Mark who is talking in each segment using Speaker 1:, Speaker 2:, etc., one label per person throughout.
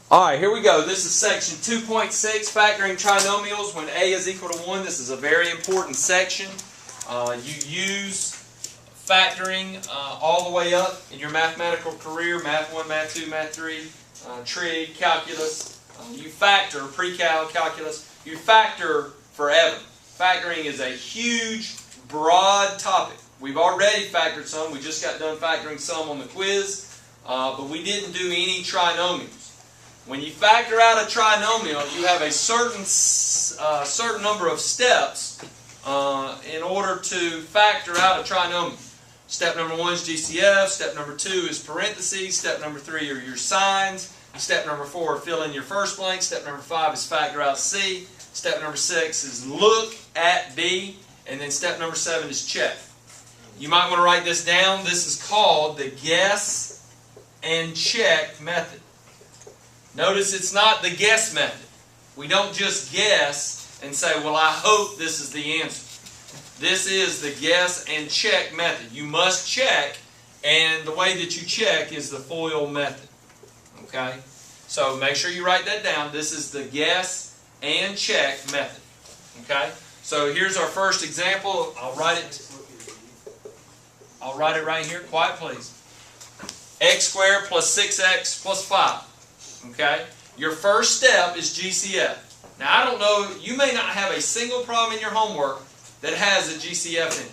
Speaker 1: Alright, here we go. This is section 2.6, factoring trinomials when a is equal to 1. This is a very important section. You use factoring all the way up in your mathematical career, Math 1, Math 2, Math 3, trig, calculus. You factor, pre-cal, calculus. You factor forever. Factoring is a huge, broad topic. We've already factored some. We just got done factoring some on the quiz, but we didn't do any trinomials. When you factor out a trinomial, you have a certain number of steps in order to factor out a trinomial. Step number 1 is GCF. Step number 2 is parentheses. Step number 3 are your signs. Step number 4, fill in your first blank. Step number 5 is factor out C. Step number 6 is look at B. And then step number 7 is check. You might want to write this down. This is called the guess and check method. Notice it's not the guess method. We don't just guess and say, well, I hope this is the answer. This is the guess and check method. You must check, and the way that you check is the FOIL method. Okay? So make sure you write that down. This is the guess and check method. Okay? So here's our first example. I'll write it right here. Quiet, please. X squared plus 6x plus 5. Okay? Your first step is GCF. Now, I don't know, you may not have a single problem in your homework that has a GCF in it.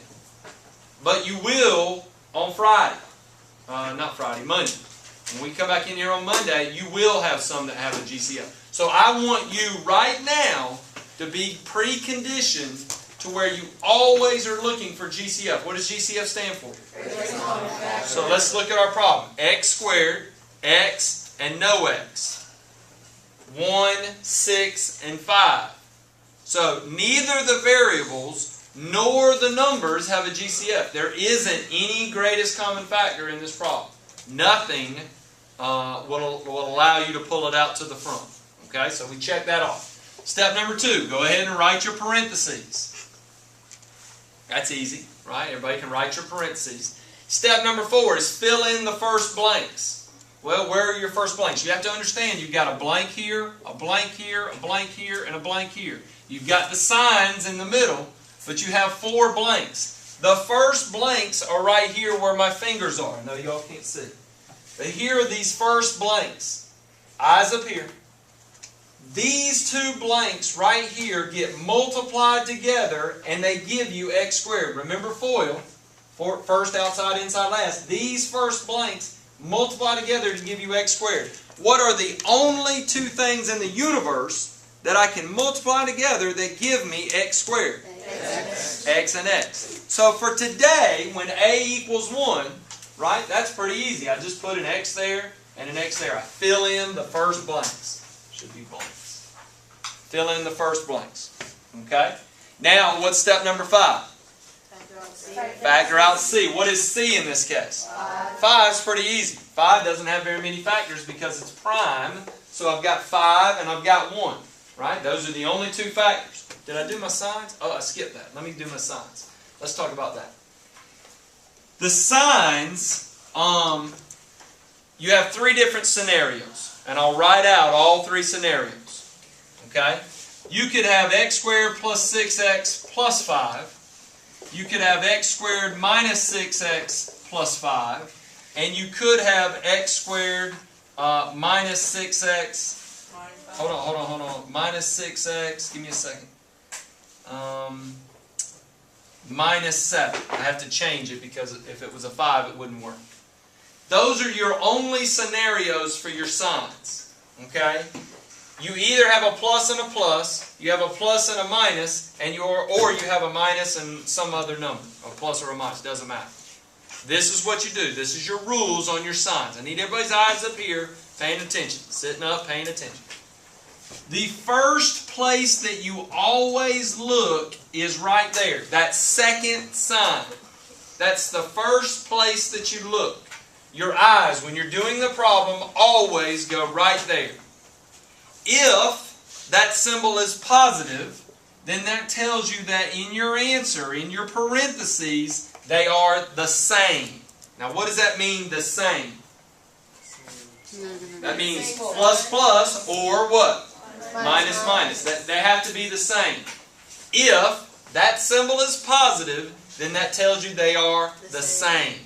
Speaker 1: But you will on Friday. Monday. When we come back in here on Monday, you will have some that have a GCF. So I want you right now to be preconditioned to where you always are looking for GCF. What does GCF stand for? So let's look at our problem. X squared, X, and no x. 1, 6, and 5. So neither the variables nor the numbers have a GCF. There isn't any greatest common factor in this problem. Nothing will allow you to pull it out to the front. Okay, so we check that off. Step number 2, go ahead and write your parentheses. That's easy, right? Everybody can write your parentheses. Step number 4 is fill in the first blanks. Well, where are your first blanks? You have to understand you've got a blank here, a blank here, a blank here, and a blank here. You've got the signs in the middle, but you have 4 blanks. The first blanks are right here where my fingers are. I know y'all can't see. But here are these first blanks. Eyes up here. These 2 blanks right here get multiplied together and they give you x squared. Remember FOIL, first, outside, inside, last. These first blanks multiply together to give you x squared. What are the only 2 things in the universe that I can multiply together that give me x squared? X and x. So for today, when a equals 1, right, that's pretty easy. I just put an x there and an x there. I fill in the first blanks. Should be blanks. Fill in the first blanks. Okay? Now, what's step number 5? Factor out C. What is C in this case? 5 is pretty easy. 5 doesn't have very many factors because it's prime. So I've got 5 and I've got 1. Right? Those are the only 2 factors. Did I do my signs? Oh, I skipped that. Let me do my signs. Let's talk about that. The signs, you have 3 different scenarios. And I'll write out all 3 scenarios. Okay? You could have x squared plus 6x plus 5. You could have x squared minus 6x plus 5. And you could have x squared minus 6x. Hold on. Minus 6x. Give me a second. Minus 7. I have to change it because if it was a 5, it wouldn't work. Those are your only scenarios for your signs. Okay? You either have a plus and a plus, you have a plus and a minus, or you have a minus and some other number. A plus or a minus, doesn't matter. This is what you do. This is your rules on your signs. I need everybody's eyes up here paying attention. Sitting up, paying attention. The first place that you always look is right there. That second sign. That's the first place that you look. Your eyes, when you're doing the problem, always go right there. If that symbol is positive, then that tells you that in your answer, in your parentheses, they are the same. Now what does that mean, the same? That means plus plus or what? Minus minus. They have to be the same. If that symbol is positive, then that tells you they are the same.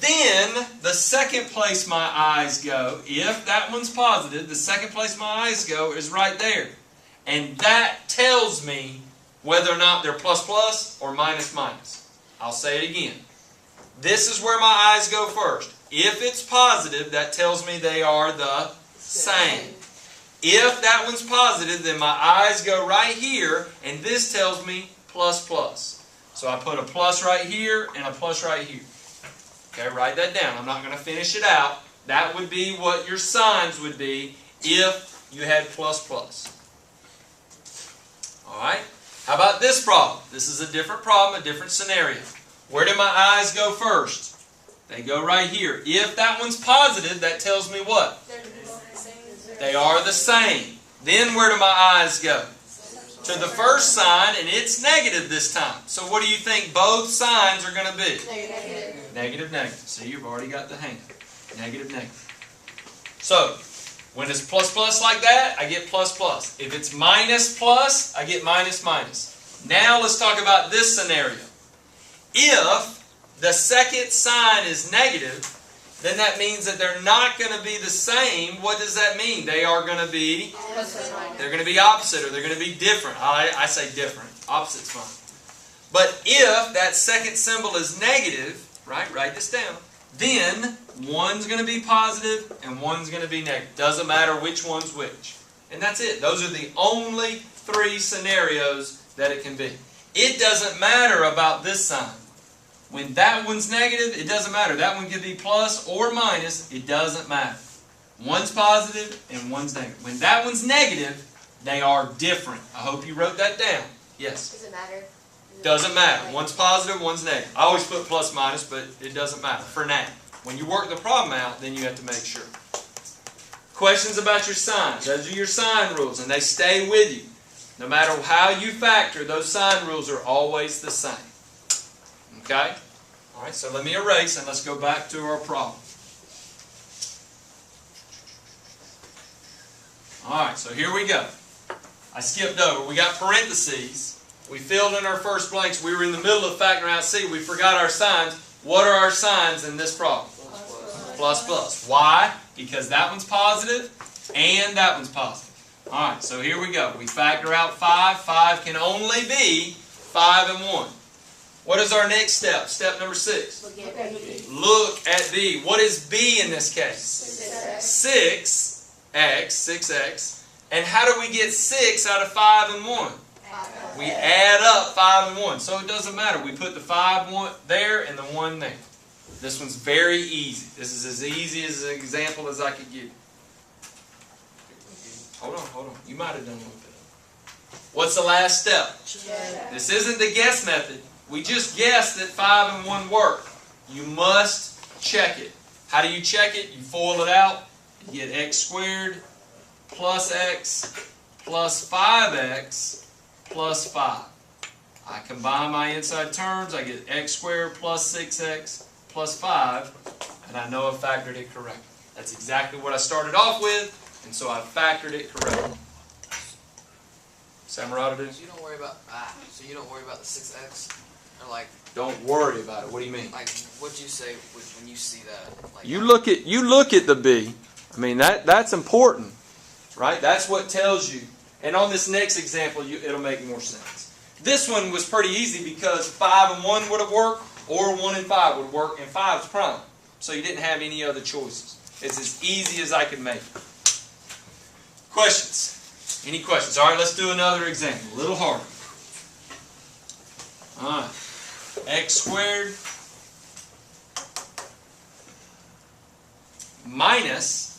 Speaker 1: Then, the second place my eyes go, if that one's positive, the second place my eyes go is right there. And that tells me whether or not they're plus plus or minus minus. I'll say it again. This is where my eyes go first. If it's positive, that tells me they are the same. If that one's positive, then my eyes go right here, and this tells me plus plus. So I put a plus right here and a plus right here. Okay, write that down. I'm not going to finish it out. That would be what your signs would be if you had plus plus. Alright? How about this problem? This is a different problem, a different scenario. Where do my eyes go first? They go right here. If that one's positive, that tells me what? They are the same. Then where do my eyes go? To the first sign, and it's negative this time. So what do you think both signs are going to be?
Speaker 2: Negative.
Speaker 1: Negative, negative. See, you've already got the hang of it. Negative, negative. So, when it's plus plus like that, I get plus plus. If it's minus plus, I get minus minus. Now let's talk about this scenario. If the second sign is negative, then that means that they're not going to be the same. What does that mean? They are going to be, they're going to be opposite, or they're going to be different. I say different. Opposite's fine. But if that second symbol is negative, right, write this down, then one's going to be positive and one's going to be negative. Doesn't matter which one's which. And that's it. Those are the only three scenarios that it can be. It doesn't matter about this sign. When that one's negative, it doesn't matter. That one could be plus or minus. It doesn't matter. One's positive and one's negative. When that one's negative, they are different. I hope you wrote that down. Yes?
Speaker 2: Does it matter?
Speaker 1: Doesn't matter. One's positive, one's negative. I always put plus minus, but it doesn't matter for now. When you work the problem out, then you have to make sure. Questions about your signs. Those are your sign rules, and they stay with you. No matter how you factor, those sign rules are always the same. Okay? Alright, so let me erase and let's go back to our problem. Alright, so here we go. I skipped over. We got parentheses. We filled in our first blanks. We were in the middle of factoring out C. We forgot our signs. What are our signs in this problem? Plus, plus. Why? Because that one's positive and that one's positive. Alright, so here we go. We factor out 5. 5 can only be 5 and 1. What is our next step? Step number 6. Look at B. What is B in this case? 6x. And how do we get 6 out of 5 and 1? We add up 5 and 1. So it doesn't matter. We put the 5 there and the 1 there. This one's very easy. This is as easy as an example as I could give you. Hold on. You might have done a little bit. What's the last step? This isn't the guess method. We just guessed that 5 and 1 work. You must check it. How do you check it? You FOIL it out. You get x squared plus x plus 5x plus 5. I combine my inside terms. I get x squared plus 6x plus 5. And I know I factored it correctly. That's exactly what I started off with. And so I factored it correctly. Samarada do?
Speaker 3: So you don't worry about the 6x? Or like,
Speaker 1: don't worry about it. What do you mean?
Speaker 3: like what'd you say when you see that? Like,
Speaker 1: You look at the B. I mean that's important, right? That's what tells you. And on this next example, it'll make more sense. This one was pretty easy because 5 and 1 would have worked, or 1 and 5 would work, and 5 is prime. So you didn't have any other choices. It's as easy as I could make it. Questions? Any questions? All right, let's do another example. A little harder. All right. X squared minus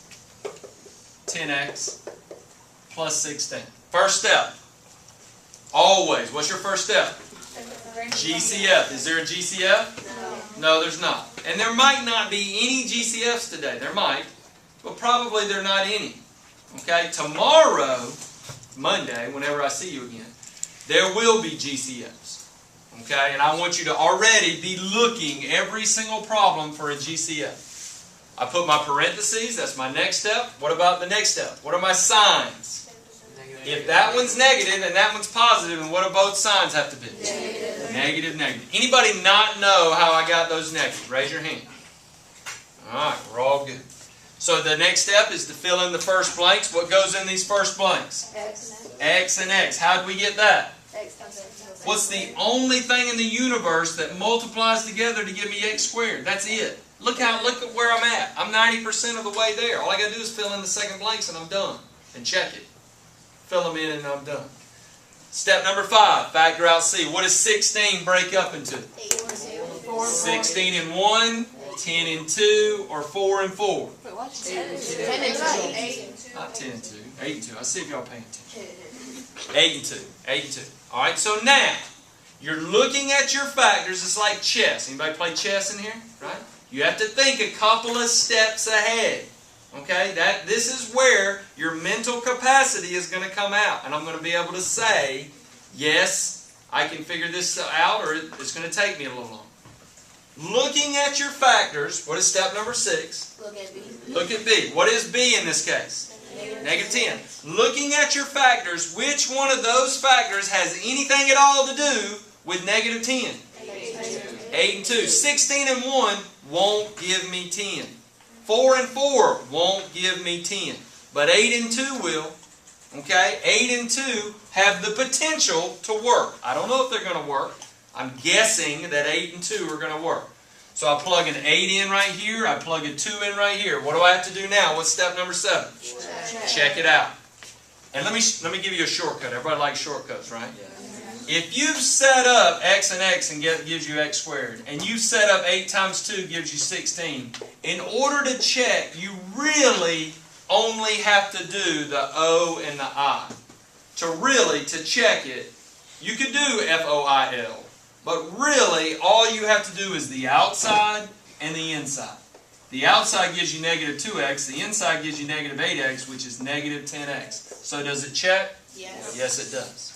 Speaker 1: 10x plus 16. First step. Always. What's your first step? GCF. Is there a GCF? No, there's not. And there might not be any GCFs today. There might. But probably there are not any. Okay? Tomorrow, Monday, whenever I see you again, there will be GCFs. Okay? And I want you to already be looking every single problem for a GCF. I put my parentheses, that's my next step. What about the next step? What are my signs? If that one's negative and that one's positive, and what do both signs have to be? Negative. Negative, negative. Anybody not know how I got those negative? Raise your hand. Alright, we're all good. So the next step is to fill in the first blanks. What goes in these first blanks? X and X. How did we get that? What's the only thing in the universe that multiplies together to give me X squared? That's it. Look at where I'm at. I'm 90% of the way there. All I got to do is fill in the second blanks and I'm done. And check it. Fill them in and I'm done. Step number 5, factor out C. What does 16 break up into? 16 and 1, 10 and 2, or 4 and 4?
Speaker 2: Wait, what's 10 and 2? 10 and 2.
Speaker 1: Not 10 and 2. 8 and 2. I'll see if y'all paying attention. 8 and 2. 8 and 2. Alright, so now, you're looking at your factors. It's like chess. Anybody play chess in here? Right? You have to think a couple of steps ahead. Okay? This is where your mental capacity is going to come out. And I'm going to be able to say, yes, I can figure this out, or it's going to take me a little longer. Looking at your factors, what is step number 6?
Speaker 2: Look at B.
Speaker 1: Look at B. What is B in this case? Negative 10. Looking at your factors, which one of those factors has anything at all to do with negative 10? 8 and 2. 16 and 1 won't give me 10. 4 and 4 won't give me 10. But 8 and 2 will. Okay? 8 and 2 have the potential to work. I don't know if they're going to work. I'm guessing that 8 and 2 are going to work. So I plug an 8 in right here. I plug a 2 in right here. What do I have to do now? What's step number 7? Check it out. And let me give you a shortcut. Everybody likes shortcuts, right? If you've set up x and x and gives you x squared, and you set up 8 times 2 gives you 16, in order to check, you really only have to do the O and the I. To check it, you could do FOIL. But really, all you have to do is the outside and the inside. The outside gives you negative 2x. The inside gives you negative 8x, which is negative 10x. So does it check?
Speaker 2: Yes.
Speaker 1: Yes, it does.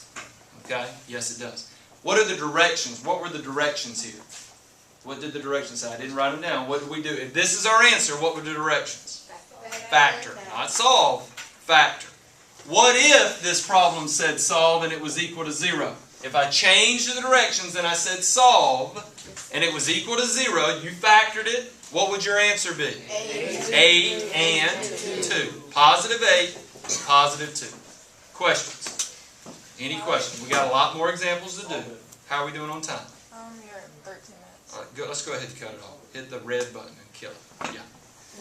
Speaker 1: Okay? Yes, it does. What are the directions? What were the directions here? What did the directions say? I didn't write them down. What did we do? If this is our answer, what were the directions? Factor. Not solve. Factor. What if this problem said solve and it was equal to 0? If I changed the directions and I said solve and it was equal to 0, you factored it, what would your answer be? 8 and 2. Positive 8, positive 2. Questions? Any questions? We got a lot more examples to do. How are we doing on time?
Speaker 2: You're at 13 minutes.
Speaker 1: All right, let's go ahead and cut it off. Hit the red button and kill it. Yeah.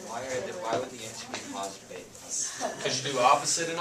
Speaker 4: Why would the answer be positive 8?
Speaker 1: Because you do opposite and